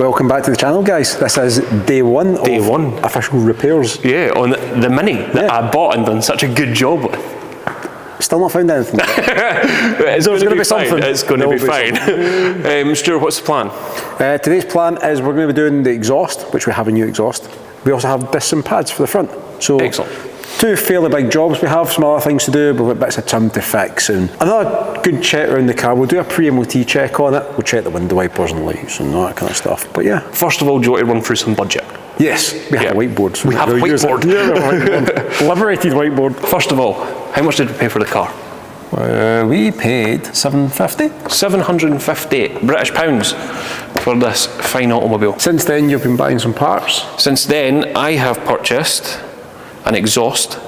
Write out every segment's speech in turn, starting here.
Welcome back to the channel, guys. This is day one of official repairs. Yeah, on the Mini that I bought and done such a good job with. Still not found anything. It's going to be something. It's going to be fine. Stuart, what's the plan? Today's plan is we're going to be doing the exhaust, which we have a new exhaust. We also have discs and pads for the front. So excellent. Two fairly big jobs we have, some other things to do, we've got bits of trim to fix and another good check around the car. We'll do a pre-MOT check on it. We'll check the window wipers and lights and all that kind of stuff. But yeah. First of all, do you want to run through some budget? Yes, we have a whiteboard. So we have a whiteboard. Liberated whiteboard. First of all, how much did we pay for the car? We paid $750. 758 British pounds for this fine automobile. Since then, you've been buying some parts? Since then, I have purchased an exhaust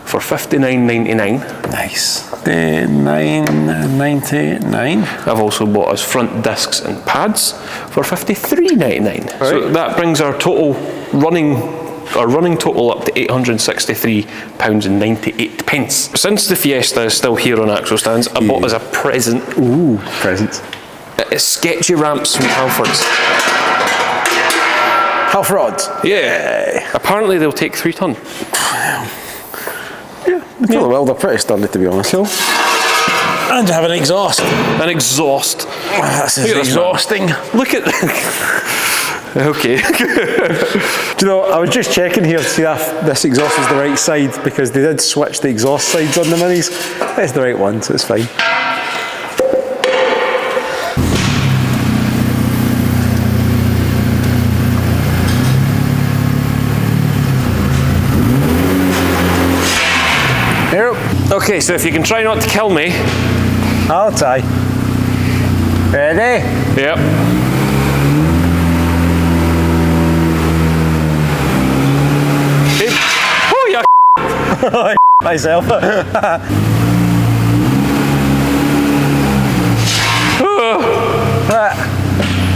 for $59.99. Nice. $9.99. I've also bought us front discs and pads for $53.99. Right. So that brings our total running total up to £863.98. Since the Fiesta is still here on axle stands, I bought as a present. Ooh, presents. Sketchy ramps from Halfords. Halfords? Yeah. Apparently they'll take 3 ton. Yeah, well, they're pretty sturdy, to be honest. Cool. And you have an exhaust. An exhaust. This is exhausting. Look at that. Okay. Do you know, I was just checking here to see if this exhaust is the right side, because they did switch the exhaust sides on the Minis. It's the right one, so it's fine. Okay, so if you can try not to kill me. I'll try. Ready? Yep. Oh, yeah. Myself.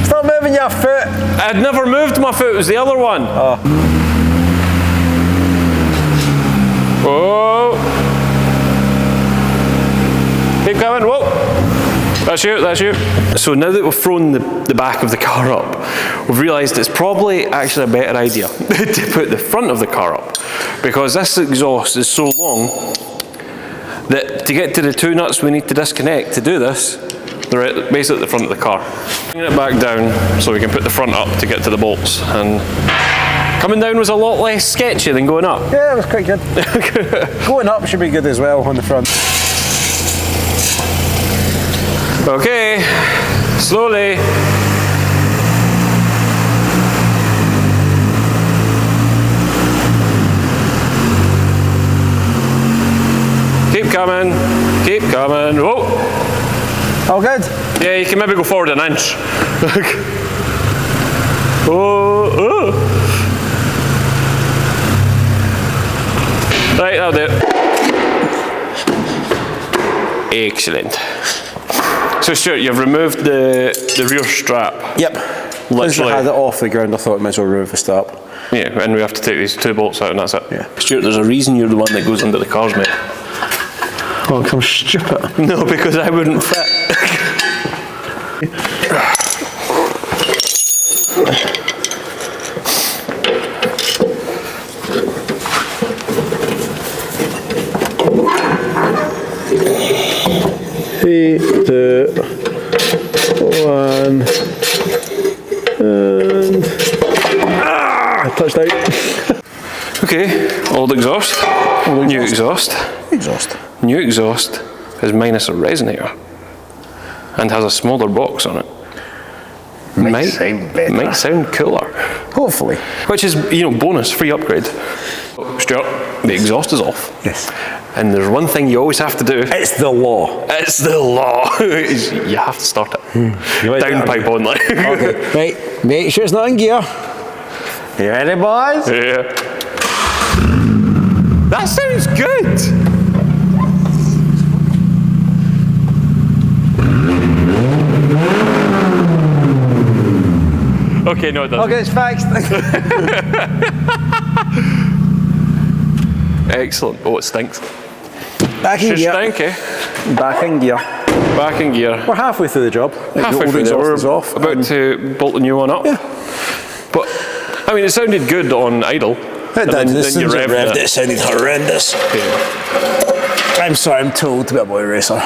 Stop moving your foot. I'd never moved my foot, it was the other one. Oh. Whoa. Keep coming, whoa. That's you, that's you. So now that we've thrown the back of the car up, we've realised it's probably actually a better idea to put the front of the car up, because this exhaust is so long that to get to the 2 nuts we need to disconnect to do this, they're basically at the front of the car. Bringing it back down so we can put the front up to get to the bolts, and coming down was a lot less sketchy than going up. Yeah, it was quite good. Going up should be good as well on the front. Okay, slowly. Keep coming, keep coming. Whoa. All good? Yeah, you can maybe go forward an inch. Oh. Right, that'll do it. Excellent. So Stuart, you've removed the rear strap. Yep. Once I had it off the ground, I thought I might as well remove the strap. Yeah, and we have to take these 2 bolts out and that's it. Yeah. Stuart, there's a reason you're the one that goes under the cars, mate. Oh, because I'm stupid. No, because I wouldn't fit. Three, 2, 1, and touchdown. Okay, old exhaust, new exhaust. New exhaust is minus a resonator and has a smaller box on it. Might sound better. Might sound cooler. Hopefully. Which is, you know, bonus, free upgrade. Stuart, the exhaust is off. Yes. And there's one thing you always have to do. It's the law. It's the law. You have to start it. Downpipe only. Okay, right. Make sure it's not in gear. You ready, boys? Yeah. That sounds good. Okay, no it doesn't. Okay, it's fixed. Excellent. Oh, it stinks. Back in gear. Stink, eh? Back in gear. Back in gear. We're halfway through the job. Halfway The through old it, exhaust is we're off. about to bolt the new one up. Yeah. But, I mean, it sounded good on idle. It did. As soon as it revved, it it. sounded horrendous. Yeah. I'm sorry, I'm told to be a boy racer.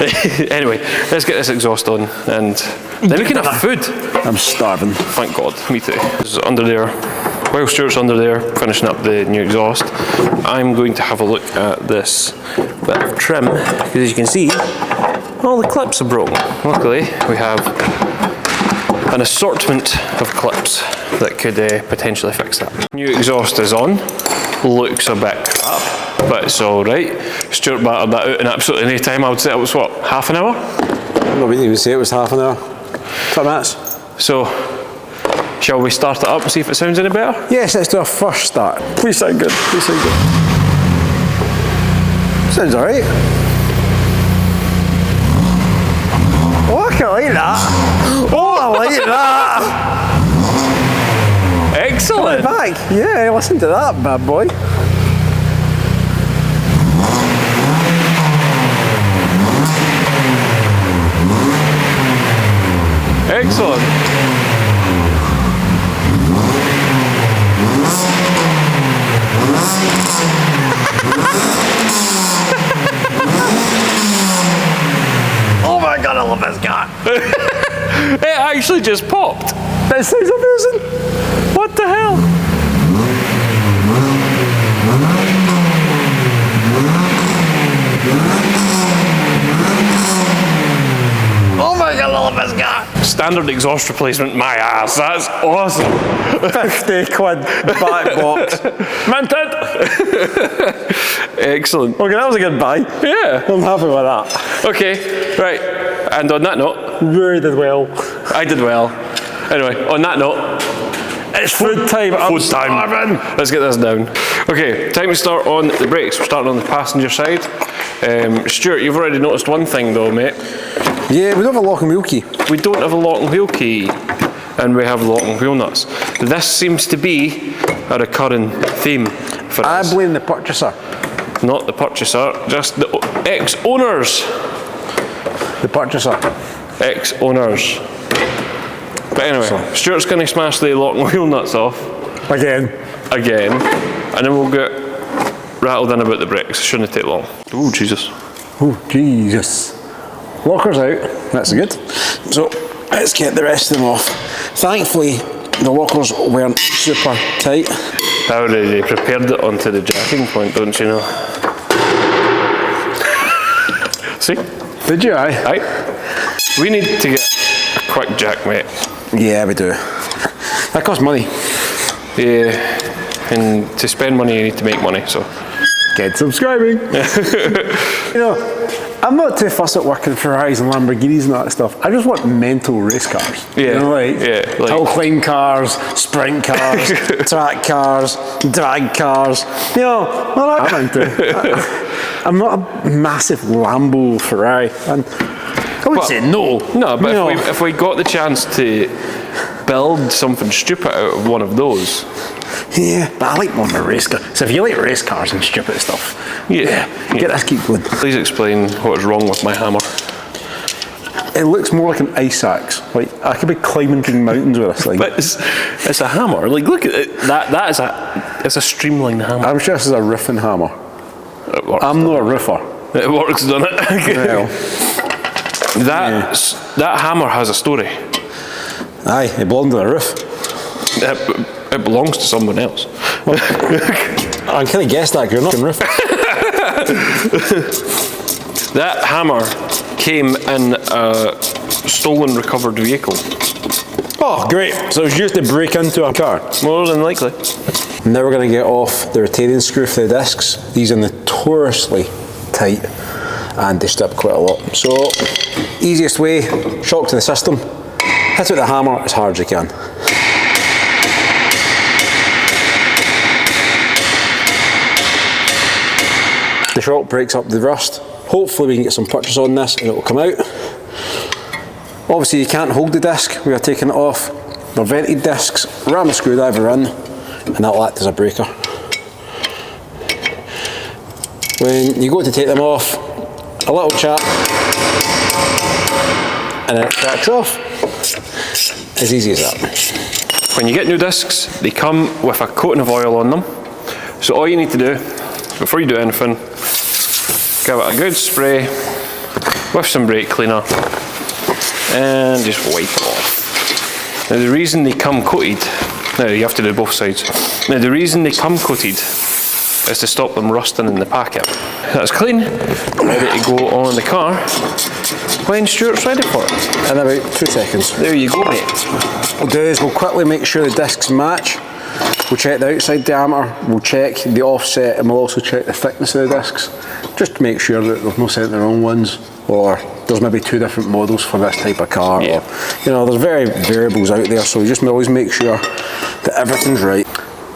Anyway, let's get this exhaust on and then we can have food. I'm starving. Thank God, me too. It's under there. While Stuart's under there finishing up the new exhaust, I'm going to have a look at this bit of trim because as you can see, all the clips are broken. Luckily, we have an assortment of clips that could potentially fix that. New exhaust is on. Looks a bit crap, but it's all right. Stuart battered that out in absolutely no time. I would say it was what, half an hour? No, we didn't even say it was half an hour. 20 minutes. So, shall we start it up and see if it sounds any better? Yes, let's do our first start. Please sound good. Please sound good. Sounds alright. Oh, I can like that. Oh, I like that. Excellent. Back. Yeah, listen to that, bad boy. Excellent. Oh my god, I love this car. It actually just popped. That sounds amazing. What the hell? Oh my god, I love this car. Standard exhaust replacement, my ass. That's awesome. 50 quid back box. Minted. Excellent. Okay, that was a good buy. Yeah. I'm happy with that. Okay, right. And on that note, Really did well. I did well. Anyway, on that note, It's food time. I'm food time. starving. Let's get this down. Okay, time to start on the brakes. We're starting on the passenger side. Stuart, you've already noticed one thing though, mate. Yeah, we don't have a lock and wheel key. We don't have a lock and wheel key, and we have lock and wheel nuts. This seems to be a recurring theme for I us. blame the purchaser. Not the purchaser, just the ex-owners. The purchaser. Ex-owners. But anyway, Stuart's going to smash the lock and wheel nuts off Again. again, and then we'll get rattled in about the brakes. It shouldn't take long. Oh, Jesus. Oh, Jesus. Locker's out. That's good. So, let's get the rest of them off. Thankfully, the lockers weren't super tight. I already prepared it onto the jacking point, don't you know? See? Did you, aye? Aye. We need to get a quick jack, mate. Yeah, we do. That costs money. Yeah, and to spend money, you need to make money, so. Get subscribing. You know, I'm not too fussed at working Ferraris and Lamborghinis and all that stuff. I just want mental race cars. Yeah, You know, like hill climb cars, sprint cars, track cars, drag cars. You know, well, I'm into. I'm not a massive Lambo Ferrari. And I would say no. No, but You know, if we got the chance to build something stupid out of one of those. yeah, but I like more of a race car. So if you like race cars and stupid stuff, Yeah. get this keep going. Please explain what is wrong with my hammer. It looks more like an ice axe. Like I could be climbing king mountains with this thing. But it's a hammer. Like, look at it. That is it's a streamlined hammer. I'm sure this is a roofing hammer. It works. I'm not a roofer. It works, doesn't it? Well, That hammer has a story. aye, it belonged to the roof. It belongs to someone else. I kind of guessed that, 'cause you're not a roof. That hammer came in a stolen, recovered vehicle. Oh, great. So it was used to break into a car. More than likely. Now we're going to get off the retaining screw for the discs. These are notoriously tight and they strip quite a lot. So, easiest way, shock to the system, hit it with the hammer as hard as you can. The shock breaks up the rust. Hopefully we can get some purchase on this and it will come out. Obviously you can't hold the disc, we are taking it off. They're vented discs, ram a screwdriver in and that'll act as a breaker. When you go to take them off, a little chat and then it cracks off. As easy as that. When you get new discs, they come with a coating of oil on them. So all you need to do, before you do anything, give it a good spray with some brake cleaner and just wipe it off. Now the reason they come coated, now you have to do both sides. Now the reason they come coated is to stop them rusting in the packet. That's clean, ready to go on the car when Stuart's ready for it. In about 2 seconds. There you go, mate. What we'll do is we'll quickly make sure the discs match. We'll check the outside diameter, we'll check the offset, and we'll also check the thickness of the discs, just to make sure that they've not sent the wrong ones, or there's maybe 2 different models for this type of car, or, you know, there's variables out there, so we just always make sure that everything's right.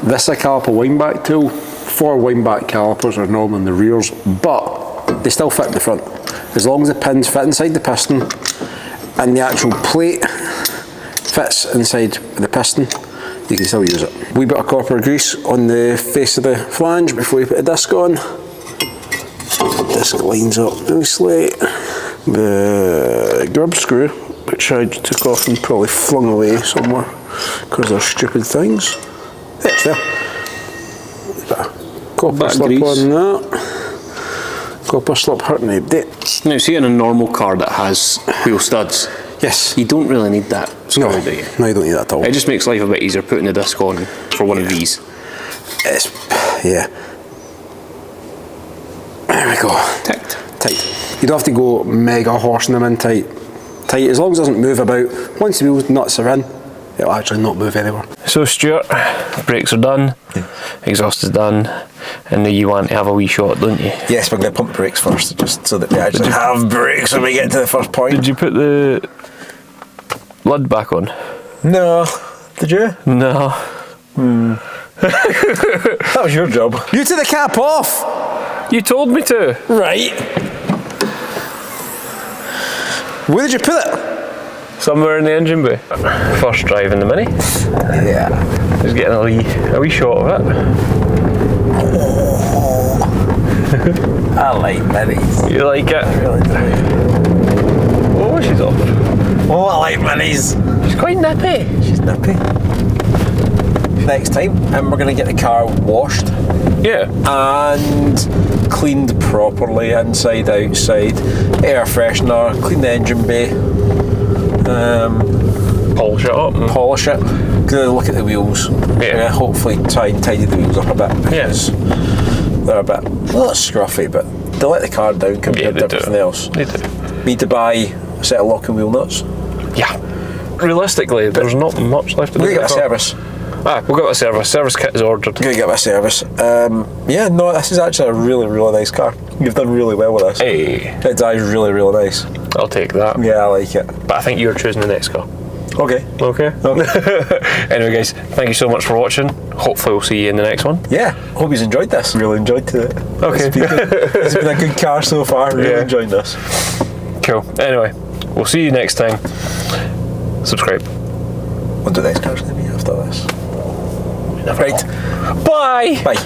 This is a caliper wind back tool. 4 wind back calipers are normal in the rears, but they still fit in the front. As long as the pins fit inside the piston, and the actual plate fits inside the piston, you can still use it. A wee bit of copper grease on the face of the flange before you put the disc on. The disc lines up nicely. The grub screw, which I took off and probably flung away somewhere because they're stupid things. It's there. Bit of copper slip on that. Copper slip hurt an update. Now see in a normal car that has wheel studs, yes, you don't really need that screw, do you? No, you don't need that at all. It just makes life a bit easier putting the disc on for one of these. It's, yeah. There we go. Tight. You don't have to go mega horsing them in tight. As long as it doesn't move about. Once the wheels nuts are in, it'll actually not move anywhere. So Stuart, brakes are done, exhaust is done, and now you want to have a wee shot, don't you? Yes, we're going to pump the brakes first, just so that we actually have brakes when we get to the first point. Did you put the lid back on? No. Did you? No. That was your job. You took the cap off! You told me to. Right. Where did you put it? Somewhere in the engine bay. First drive in the Mini. Yeah. Just getting a wee shot of it. I like minis. You like it? I really do. Oh, she's off. Oh, I like minis. She's quite nippy. She's nippy. Next time, and we're going to get the car washed. Yeah. And cleaned properly, inside, outside. Air freshener, clean the engine bay. Polish it up. Polish it. Gonna look at the wheels. Yeah. Hopefully try and tidy the wheels up a bit. Yes. They're a bit, not scruffy, but they let the car down compared to everything else. They do. Need to buy a set of locking wheel nuts. Yeah. Realistically, there's not much left to do. We're going to get a service. We'll get a service. Service kit is ordered. Going to get a service. Yeah, no, this is actually a really, really nice car. You've done really well with this. Hey. It drives really, really nice. I'll take that. Yeah, I like it. But I think you're choosing the next car. Okay. Okay. Anyway, guys, thank you so much for watching. Hopefully, we'll see you in the next one. Yeah, hope you've enjoyed this. Really enjoyed it. Okay. It's been a good car so far. Really enjoyed this. Cool. Anyway, we'll see you next time. Subscribe. We'll do the next car's going to be after this. Right. Bye. Bye.